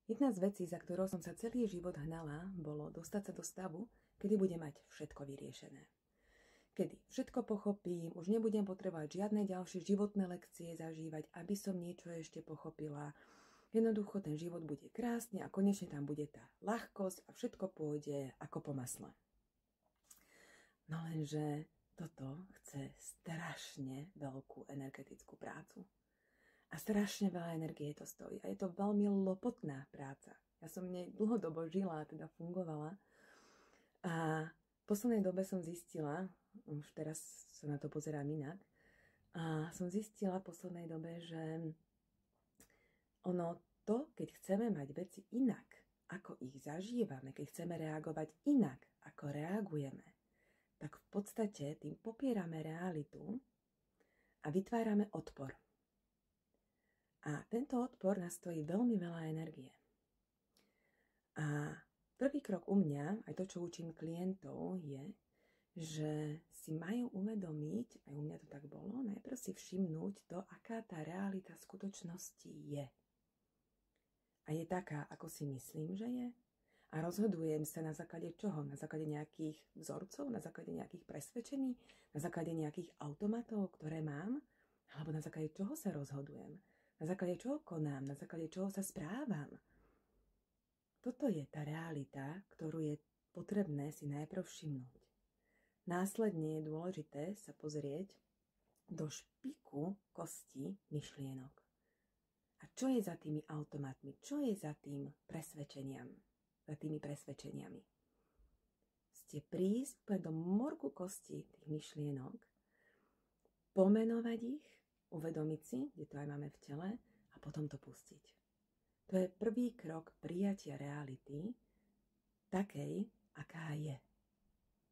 Jedna z vecí, za ktorou som sa celý život hnala, bolo dostať sa do stavu, kedy budem mať všetko vyriešené. Kedy všetko pochopím, už nebudem potrebovať žiadne ďalšie životné lekcie zažívať, aby som niečo ešte pochopila. Jednoducho ten život bude krásny a konečne tam bude tá ľahkosť a všetko pôjde ako po masle. No lenže toto chce strašne veľkú energetickú prácu. A strašne veľa energie to stojí. A je to veľmi lopotná práca. Ja som v nej dlhodobo žila, teda fungovala. A v poslednej dobe som zistila, už teraz sa na to pozerám inak, a som zistila v poslednej dobe, že ono to, keď chceme mať veci inak, ako ich zažívame, keď chceme reagovať inak, ako reagujeme, tak v podstate tým popierame realitu a vytvárame odpor. A tento odpor nás stojí veľmi veľa energie. A prvý krok u mňa, aj to, čo učím klientov, je, že si majú uvedomiť, aj u mňa to tak bolo, najprv si všimnúť to, aká tá realita v skutočnosti je. A je taká, ako si myslím, že je. A rozhodujem sa na základe čoho? Na základe nejakých vzorcov, na základe nejakých presvedčení, na základe nejakých automatov, ktoré mám, alebo na základe čoho sa rozhodujem? Na základe čoho konám? Na základe čoho sa správam? Toto je tá realita, ktorú je potrebné si najprv všimnúť. Následne je dôležité sa pozrieť do špiku kosti myšlienok. A čo je za tými automatmi? Čo je za tým presvedčeniami? Za tými presvedčeniami? Ste prísť do morku kosti tých myšlienok, pomenovať ich, uvedomiť si, kde to aj máme v tele, a potom to pustiť. To je prvý krok prijatia reality, takej, aká je.